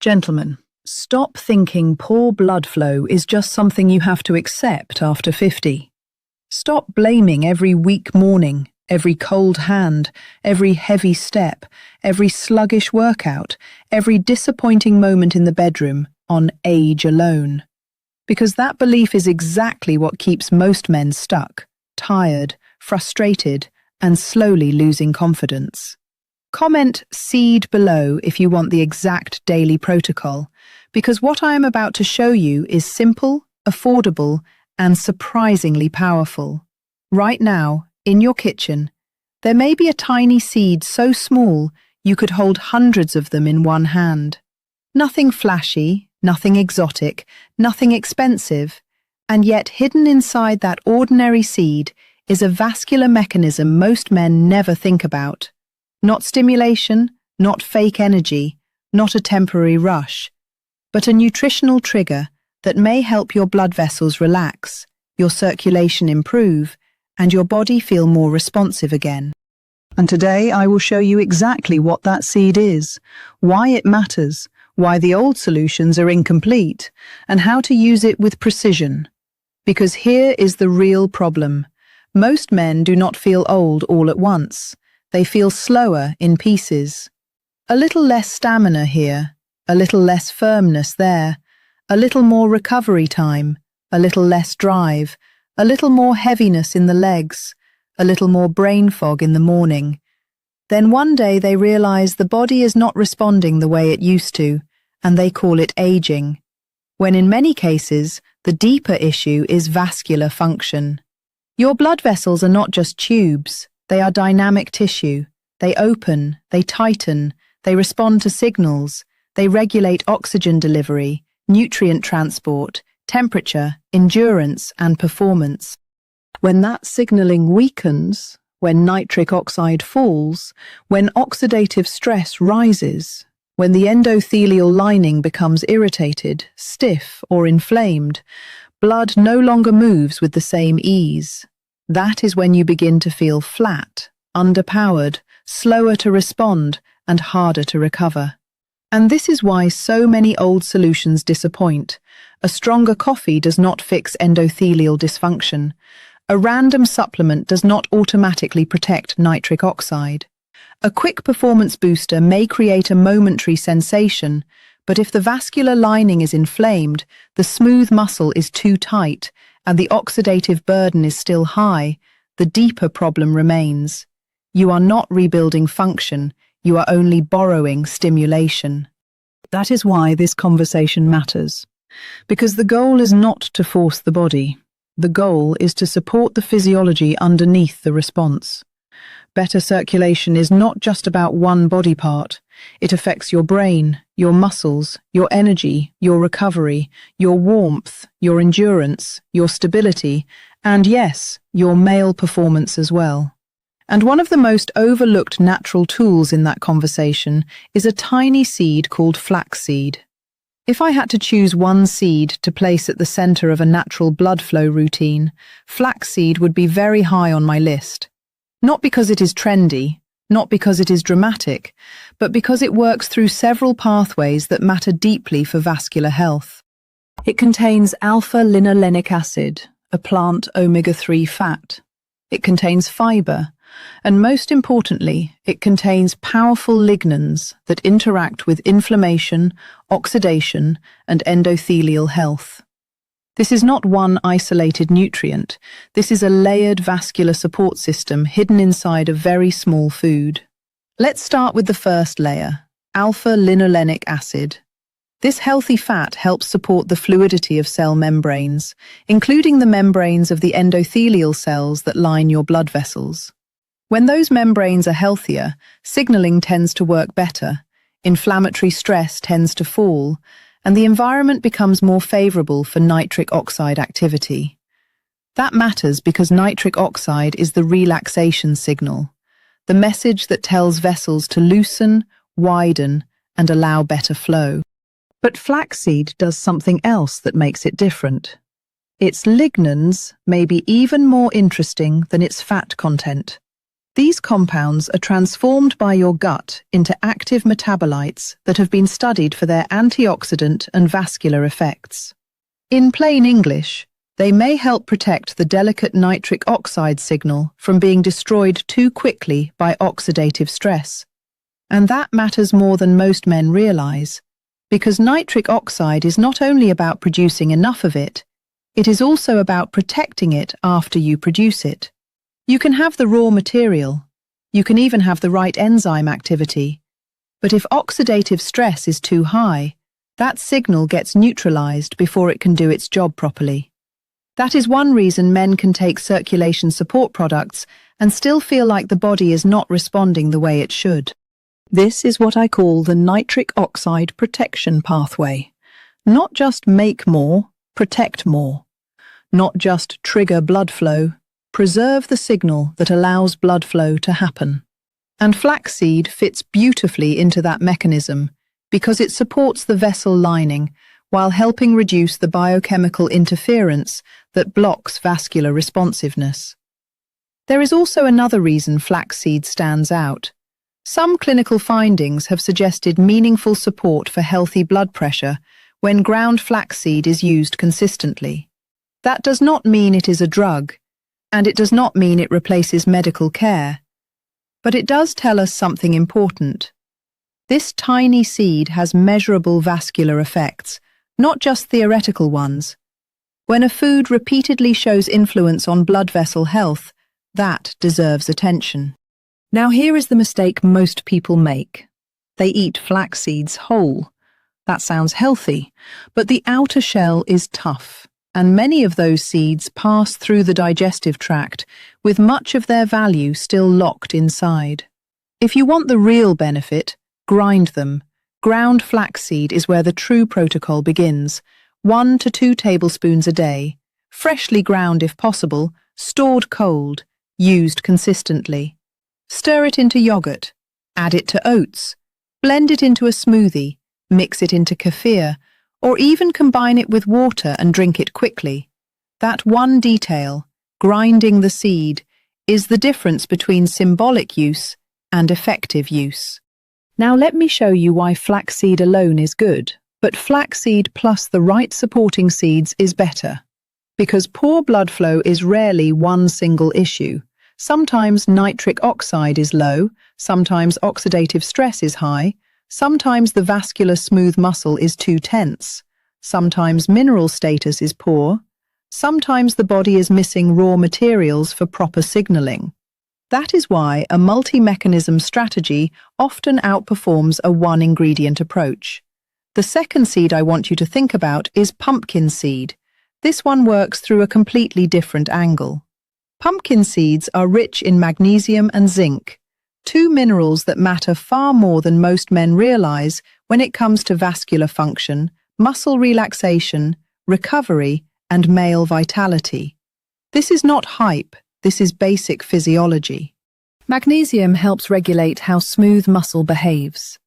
Gentlemen, stop thinking poor blood flow is just something you have to accept after 50. Stop blaming every weak morning, every cold hand, every heavy step, every sluggish workout, every disappointing moment in the bedroom on age alone. Because that belief is exactly what keeps most men stuck, tired, frustrated, and slowly losing confidence. Comment "seed" below if you want the exact daily protocol, because what I am about to show you is simple, affordable, and surprisingly powerful. Right now, in your kitchen, there may be a tiny seed so small you could hold hundreds of them in one hand. Nothing flashy, nothing exotic, nothing expensive, and yet hidden inside that ordinary seed is a vascular mechanism most men never think about. Not stimulation, not fake energy, not a temporary rush, but a nutritional trigger that may help your blood vessels relax, your circulation improve, and your body feel more responsive again. And today I will show you exactly what that seed is, why it matters, why the old solutions are incomplete, and how to use it with precision. Because here is the real problem. Most men do not feel old all at once. They feel slower in pieces. A little less stamina here, a little less firmness there, a little more recovery time, a little less drive, a little more heaviness in the legs, a little more brain fog in the morning. Then one day they realize the body is not responding the way it used to, and they call it aging. When in many cases, the deeper issue is vascular function. Your blood vessels are not just tubes. They are dynamic tissue. They open, they tighten, they respond to signals, they regulate oxygen delivery, nutrient transport, temperature, endurance, and performance. When that signaling weakens, when nitric oxide falls, when oxidative stress rises, when the endothelial lining becomes irritated, stiff, or inflamed, blood no longer moves with the same ease. That is when you begin to feel flat, underpowered, slower to respond, and harder to recover. And this is why so many old solutions disappoint. A stronger coffee does not fix endothelial dysfunction. A random supplement does not automatically protect nitric oxide. A quick performance booster may create a momentary sensation, but if the vascular lining is inflamed, the smooth muscle is too tight, and the oxidative burden is still high, the deeper problem remains. You are not rebuilding function, you are only borrowing stimulation. That is why this conversation matters. Because the goal is not to force the body. The goal is to support the physiology underneath the response. Better circulation is not just about one body part. It affects your brain, your muscles, your energy, your recovery, your warmth, your endurance, your stability, and yes, your male performance as well. And one of the most overlooked natural tools in that conversation is a tiny seed called flaxseed. If I had to choose one seed to place at the center of a natural blood flow routine, flaxseed would be very high on my list. Not because it is trendy, not because it is dramatic, but because it works through several pathways that matter deeply for vascular health. It contains alpha-linolenic acid, a plant omega-3 fat. It contains fiber, and most importantly, it contains powerful lignans that interact with inflammation, oxidation, and endothelial health. This is not one isolated nutrient. This is a layered vascular support system hidden inside a very small food. Let's start with the first layer, alpha-linolenic acid. This healthy fat helps support the fluidity of cell membranes, including the membranes of the endothelial cells that line your blood vessels. When those membranes are healthier, signaling tends to work better, inflammatory stress tends to fall, and the environment becomes more favorable for nitric oxide activity. That matters because nitric oxide is the relaxation signal, the message that tells vessels to loosen, widen, and allow better flow. But flaxseed does something else that makes it different. Its lignans may be even more interesting than its fat content. These compounds are transformed by your gut into active metabolites that have been studied for their antioxidant and vascular effects. In plain English, they may help protect the delicate nitric oxide signal from being destroyed too quickly by oxidative stress. And that matters more than most men realize, because nitric oxide is not only about producing enough of it, it is also about protecting it after you produce it. You can have the raw material, you can even have the right enzyme activity, but if oxidative stress is too high, that signal gets neutralized before it can do its job properly. That is one reason men can take circulation support products and still feel like the body is not responding the way it should. This is what I call the nitric oxide protection pathway. Not just make more, protect more. Not just trigger blood flow, preserve the signal that allows blood flow to happen. And flaxseed fits beautifully into that mechanism because it supports the vessel lining while helping reduce the biochemical interference that blocks vascular responsiveness. There is also another reason flaxseed stands out. Some clinical findings have suggested meaningful support for healthy blood pressure when ground flaxseed is used consistently. That does not mean it is a drug, and it does not mean it replaces medical care. But it does tell us something important. This tiny seed has measurable vascular effects, not just theoretical ones. When a food repeatedly shows influence on blood vessel health, that deserves attention. Now here is the mistake most people make. They eat flax seeds whole. That sounds healthy, but the outer shell is tough, and many of those seeds pass through the digestive tract with much of their value still locked inside. If you want the real benefit, grind them. Ground flaxseed is where the true protocol begins. 1 to 2 tablespoons a day, freshly ground if possible, stored cold, used consistently. Stir it into yogurt, add it to oats, blend it into a smoothie, mix it into kefir, or even combine it with water and drink it quickly. That one detail, grinding the seed, is the difference between symbolic use and effective use. Now let me show you why flaxseed alone is good, but flaxseed plus the right supporting seeds is better. Because poor blood flow is rarely one single issue. Sometimes nitric oxide is low, sometimes oxidative stress is high, sometimes the vascular smooth muscle is too tense, sometimes mineral status is poor, sometimes the body is missing raw materials for proper signaling. That is why a multi-mechanism strategy often outperforms a one-ingredient approach. The second seed I want you to think about is pumpkin seed. This one works through a completely different angle. Pumpkin seeds are rich in magnesium and zinc, two minerals that matter far more than most men realize when it comes to vascular function, muscle relaxation, recovery, and male vitality. This is not hype. This is basic physiology. Magnesium helps regulate how smooth muscle behaves.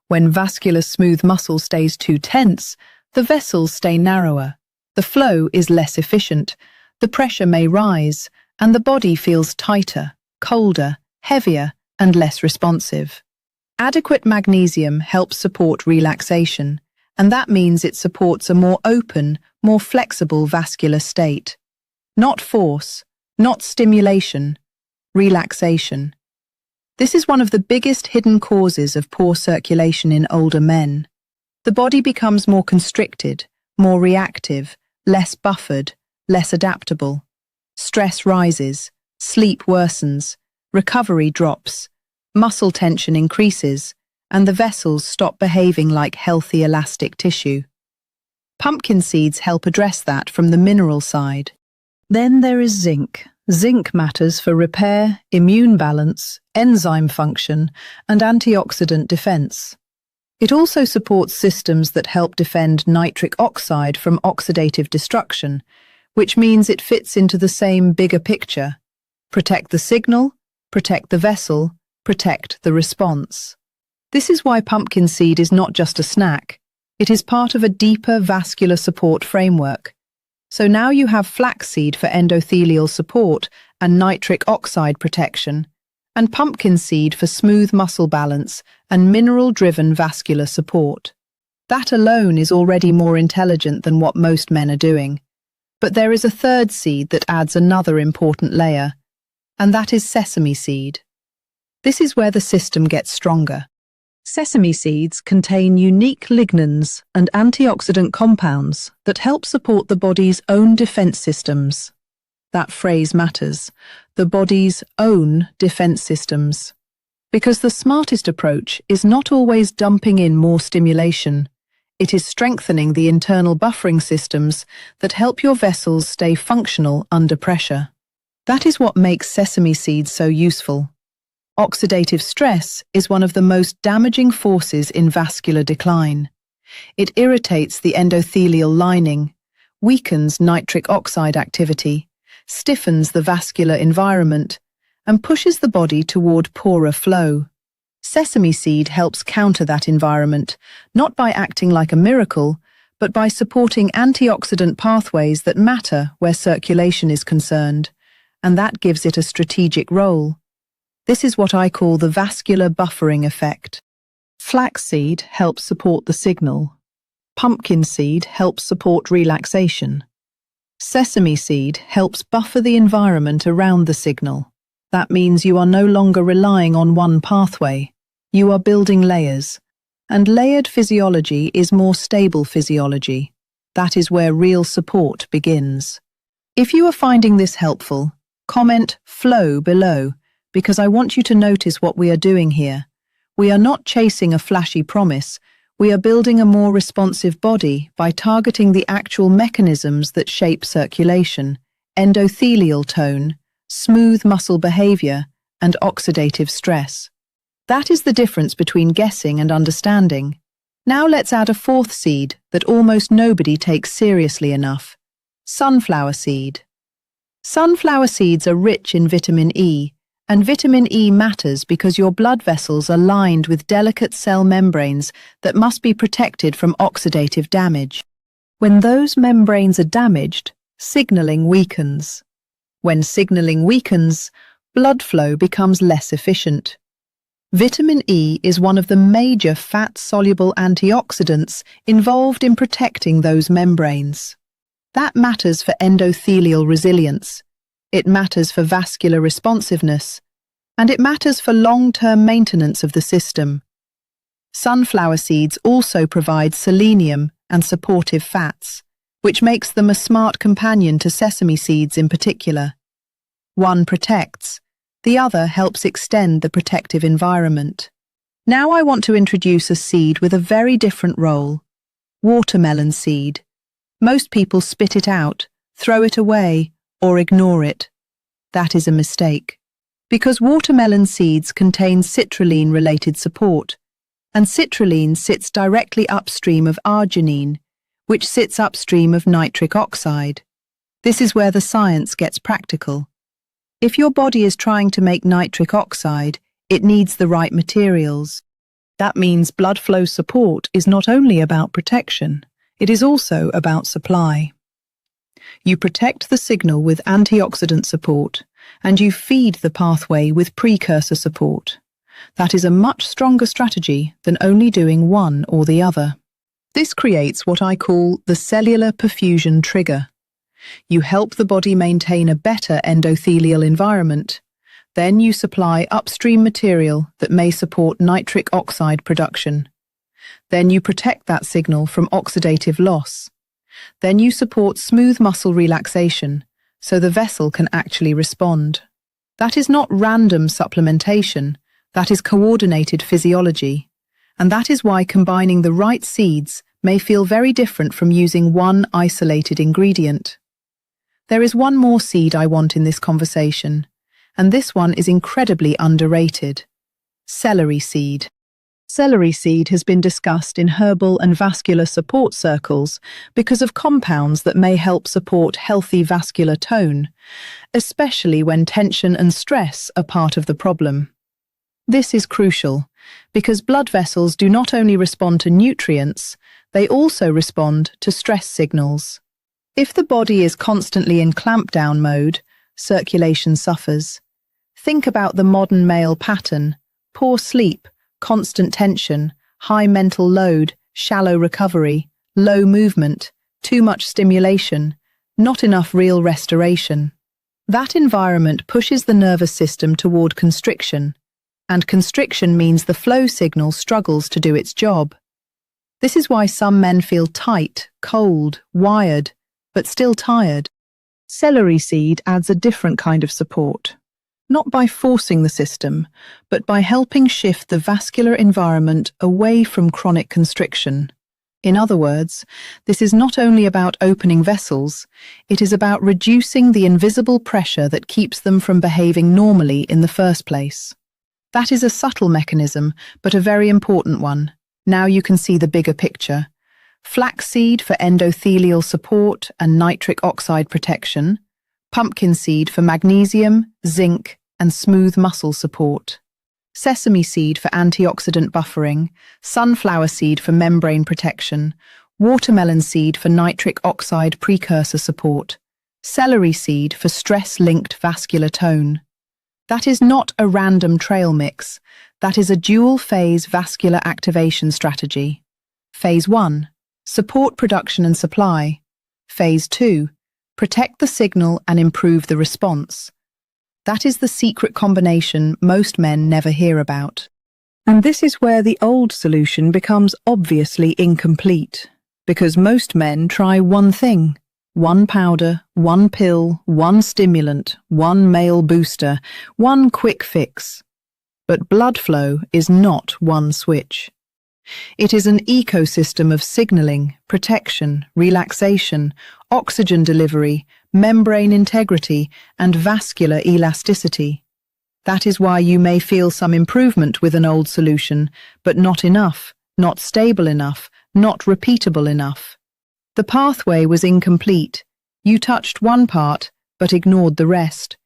When vascular smooth muscle stays too tense, the vessels stay narrower, the flow is less efficient, the pressure may rise, and the body feels tighter, colder, heavier, and less responsive. Adequate magnesium helps support relaxation, and that means it supports a more open, more flexible vascular state. Not force, not stimulation, relaxation. This is one of the biggest hidden causes of poor circulation in older men. The body becomes more constricted, more reactive, less buffered, less adaptable. Stress rises, sleep worsens, recovery drops, muscle tension increases, and the vessels stop behaving like healthy elastic tissue. Pumpkin seeds help address that from the mineral side. Then there is zinc. Zinc matters for repair, immune balance, enzyme function, and antioxidant defense. It also supports systems that help defend nitric oxide from oxidative destruction, which means it fits into the same bigger picture. Protect the signal, protect the vessel, protect the response. This is why pumpkin seed is not just a snack. It is part of a deeper vascular support framework. So now you have flaxseed for endothelial support and nitric oxide protection, and pumpkin seed for smooth muscle balance and mineral-driven vascular support. That alone is already more intelligent than what most men are doing. But there is a third seed that adds another important layer, and that is sesame seed. This is where the system gets stronger. Sesame seeds contain unique lignans and antioxidant compounds that help support the body's own defense systems. That phrase matters, the body's own defense systems. Because the smartest approach is not always dumping in more stimulation. It is strengthening the internal buffering systems that help your vessels stay functional under pressure. That is what makes sesame seeds so useful. Oxidative stress is one of the most damaging forces in vascular decline. It irritates the endothelial lining, weakens nitric oxide activity, stiffens the vascular environment, and pushes the body toward poorer flow. Sesame seed helps counter that environment, not by acting like a miracle, but by supporting antioxidant pathways that matter where circulation is concerned, and that gives it a strategic role. This is what I call the vascular buffering effect. Flaxseed helps support the signal. Pumpkin seed helps support relaxation. Sesame seed helps buffer the environment around the signal. That means you are no longer relying on one pathway. You are building layers. And layered physiology is more stable physiology. That is where real support begins. If you are finding this helpful, comment "flow" below, because I want you to notice what we are doing here. We are not chasing a flashy promise. We are building a more responsive body by targeting the actual mechanisms that shape circulation, endothelial tone, smooth muscle behavior, and oxidative stress. That is the difference between guessing and understanding. Now let's add a fourth seed that almost nobody takes seriously enough: sunflower seed. Sunflower seeds are rich in vitamin E, and vitamin E matters because your blood vessels are lined with delicate cell membranes that must be protected from oxidative damage. When those membranes are damaged, signaling weakens. When signaling weakens, blood flow becomes less efficient. Vitamin E is one of the major fat-soluble antioxidants involved in protecting those membranes. That matters for endothelial resilience. It matters for vascular responsiveness, and it matters for long-term maintenance of the system. Sunflower seeds also provide selenium and supportive fats, which makes them a smart companion to sesame seeds in particular. One protects, the other helps extend the protective environment. Now I want to introduce a seed with a very different role: watermelon seed. Most people spit it out, throw it away, or ignore it. That is a mistake, because watermelon seeds contain citrulline-related support, and citrulline sits directly upstream of arginine, which sits upstream of nitric oxide. This is where the science gets practical. If your body is trying to make nitric oxide, it needs the right materials. That means blood flow support is not only about protection, it is also about supply. You protect the signal with antioxidant support, and you feed the pathway with precursor support. That is a much stronger strategy than only doing one or the other. This creates what I call the cellular perfusion trigger. You help the body maintain a better endothelial environment. Then you supply upstream material that may support nitric oxide production. Then you protect that signal from oxidative loss. Then you support smooth muscle relaxation, so the vessel can actually respond. That is not random supplementation, that is coordinated physiology. And that is why combining the right seeds may feel very different from using one isolated ingredient. There is one more seed I want in this conversation, and this one is incredibly underrated: celery seed. Celery seed has been discussed in herbal and vascular support circles because of compounds that may help support healthy vascular tone, especially when tension and stress are part of the problem. This is crucial because blood vessels do not only respond to nutrients, they also respond to stress signals. If the body is constantly in clampdown mode, circulation suffers. Think about the modern male pattern: poor sleep, constant tension, high mental load, shallow recovery, low movement, too much stimulation, not enough real restoration. That environment pushes the nervous system toward constriction, and constriction means the flow signal struggles to do its job. This is why some men feel tight, cold, wired, but still tired. Celery seed adds a different kind of support, not by forcing the system, but by helping shift the vascular environment away from chronic constriction. In other words, this is not only about opening vessels, it is about reducing the invisible pressure that keeps them from behaving normally in the first place. That is a subtle mechanism, but a very important one. Now you can see the bigger picture. Flaxseed for endothelial support and nitric oxide protection, pumpkin seed for magnesium, zinc, and smooth muscle support, sesame seed for antioxidant buffering, sunflower seed for membrane protection, watermelon seed for nitric oxide precursor support, celery seed for stress-linked vascular tone. That is not a random trail mix. That is a dual-phase vascular activation strategy. Phase 1. Support production and supply. Phase 2. Protect the signal and improve the response. That is the secret combination most men never hear about. And this is where the old solution becomes obviously incomplete, because most men try one thing: one powder, one pill, one stimulant, one male booster, one quick fix. But blood flow is not one switch. It is an ecosystem of signaling, protection, relaxation, oxygen delivery, membrane integrity, and vascular elasticity. That is why you may feel some improvement with an old solution, but not enough, not stable enough, not repeatable enough. The pathway was incomplete. You touched one part, but ignored the rest.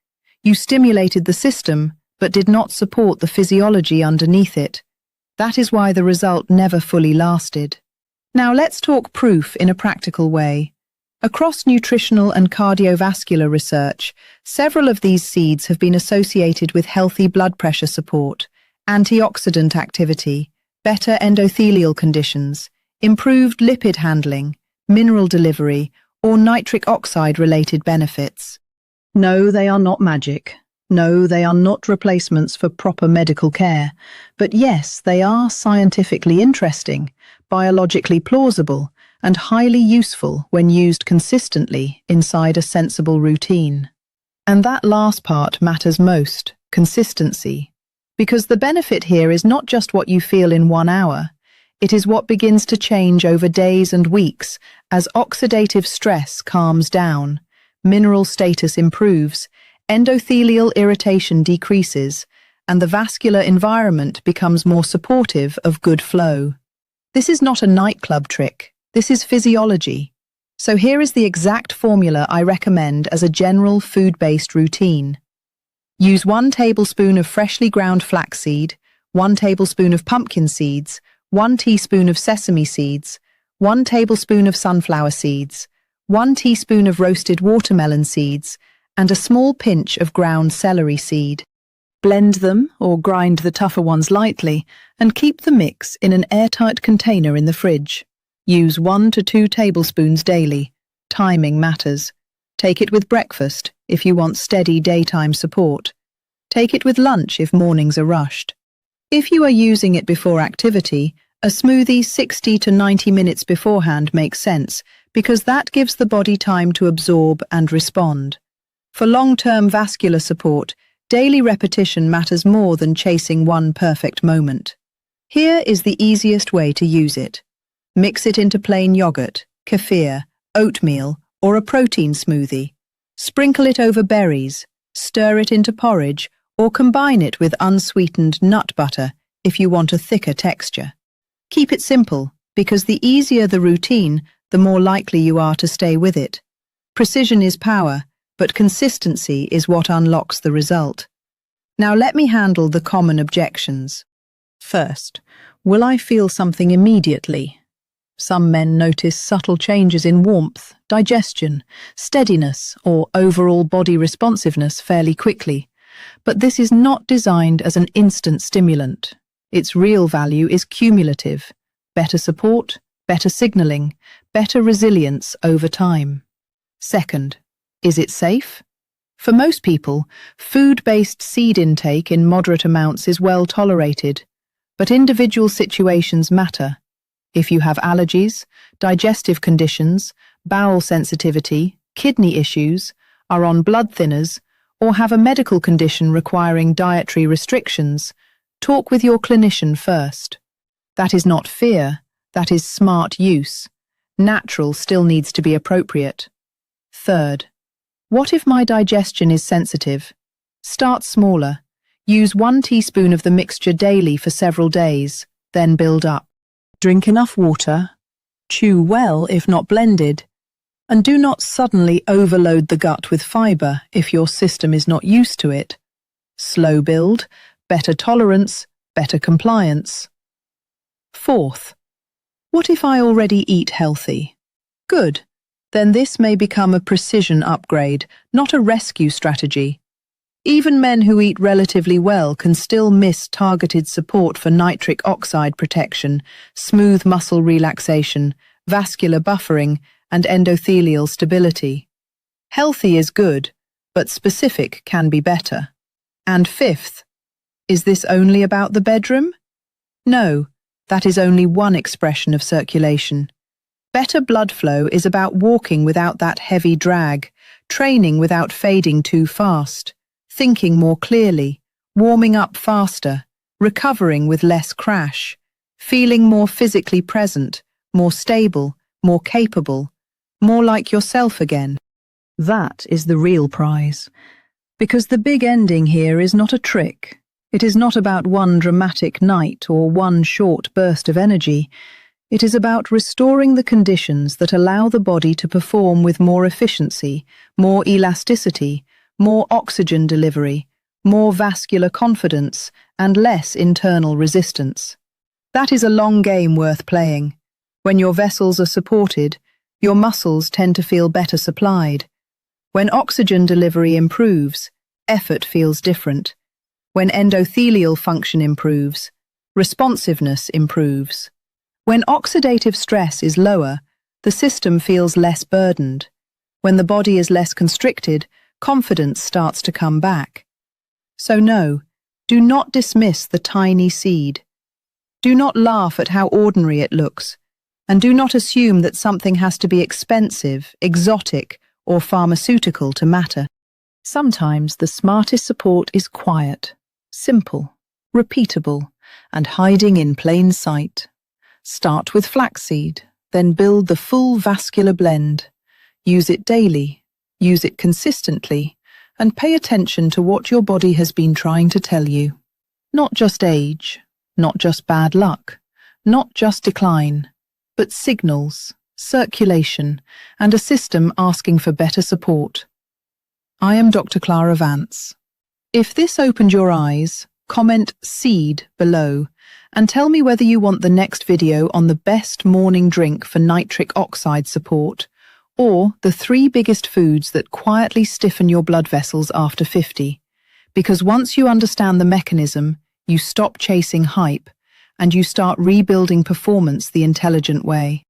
You stimulated the system, but did not support the physiology underneath it. That is why the result never fully lasted. Now let's talk proof in a practical way. Across nutritional and cardiovascular research, several of these seeds have been associated with healthy blood pressure support, antioxidant activity, better endothelial conditions, improved lipid handling, mineral delivery, or nitric oxide-related benefits. No, they are not magic. No, they are not replacements for proper medical care. But yes, they are scientifically interesting, biologically plausible, and highly useful when used consistently inside a sensible routine. And that last part matters most: consistency. Because the benefit here is not just what you feel in 1 hour. It is what begins to change over days and weeks as oxidative stress calms down, mineral status improves, endothelial irritation decreases, and the vascular environment becomes more supportive of good flow. This is not a nightclub trick. This is physiology. So here is the exact formula I recommend as a general food-based routine. Use 1 tablespoon of freshly ground flaxseed, 1 tablespoon of pumpkin seeds, 1 teaspoon of sesame seeds, 1 tablespoon of sunflower seeds, 1 teaspoon of roasted watermelon seeds, and a small pinch of ground celery seed. Blend them or grind the tougher ones lightly and keep the mix in an airtight container in the fridge. Use 1 to 2 tablespoons daily. Timing matters. Take it with breakfast if you want steady daytime support. Take it with lunch if mornings are rushed. If you are using it before activity, a smoothie 60 to 90 minutes beforehand makes sense because that gives the body time to absorb and respond. For long-term vascular support, daily repetition matters more than chasing one perfect moment. Here is the easiest way to use it. Mix it into plain yogurt, kefir, oatmeal, or a protein smoothie. Sprinkle it over berries, stir it into porridge, or combine it with unsweetened nut butter if you want a thicker texture. Keep it simple, because the easier the routine, the more likely you are to stay with it. Precision is power, but consistency is what unlocks the result. Now let me handle the common objections. First, will I feel something immediately? Some men notice subtle changes in warmth, digestion, steadiness, or overall body responsiveness fairly quickly. but this is not designed as an instant stimulant. Its real value is cumulative: better support, better signaling, better resilience over time. Second, is it safe? For most people, food-based seed intake in moderate amounts is well tolerated, but individual situations matter. If you have allergies, digestive conditions, bowel sensitivity, kidney issues, are on blood thinners, or have a medical condition requiring dietary restrictions, talk with your clinician first. That is not fear, that is smart use. Natural still needs to be appropriate. Third, what if my digestion is sensitive? Start smaller. Use 1 teaspoon of the mixture daily for several days, then build up. Drink enough water, chew well if not blended, and do not suddenly overload the gut with fiber if your system is not used to it. Slow build, better tolerance, better compliance. Fourth, what if I already eat healthy? Good. Then this may become a precision upgrade, not a rescue strategy. Even men who eat relatively well can still miss targeted support for nitric oxide protection, smooth muscle relaxation, vascular buffering, and endothelial stability. Healthy is good, but specific can be better. And fifth, is this only about the bedroom? No, that is only one expression of circulation. Better blood flow is about walking without that heavy drag, training without fading too fast, thinking more clearly, warming up faster, recovering with less crash, feeling more physically present, more stable, more capable, more like yourself again. That is the real prize. Because the big ending here is not a trick. It is not about one dramatic night or one short burst of energy. It is about restoring the conditions that allow the body to perform with more efficiency, more elasticity, more oxygen delivery, more vascular confidence, and less internal resistance. That is a long game worth playing. When your vessels are supported, your muscles tend to feel better supplied. When oxygen delivery improves, effort feels different. When endothelial function improves, responsiveness improves. When oxidative stress is lower, the system feels less burdened. When the body is less constricted, confidence starts to come back. So no, do not dismiss the tiny seed. Do not laugh at how ordinary it looks, and do not assume that something has to be expensive, exotic, or pharmaceutical to matter. Sometimes the smartest support is quiet, simple, repeatable, and hiding in plain sight. Start with flaxseed, then build the full vascular blend. Use it daily, use it consistently, and pay attention to what your body has been trying to tell you. Not just age, not just bad luck, not just decline, but signals, circulation, and a system asking for better support. I am Dr. Clara Vance. If this opened your eyes, comment "seed" below and tell me whether you want the next video on the best morning drink for nitric oxide support, or the 3 biggest foods that quietly stiffen your blood vessels after 50. Because once you understand the mechanism, you stop chasing hype, and you start rebuilding performance the intelligent way.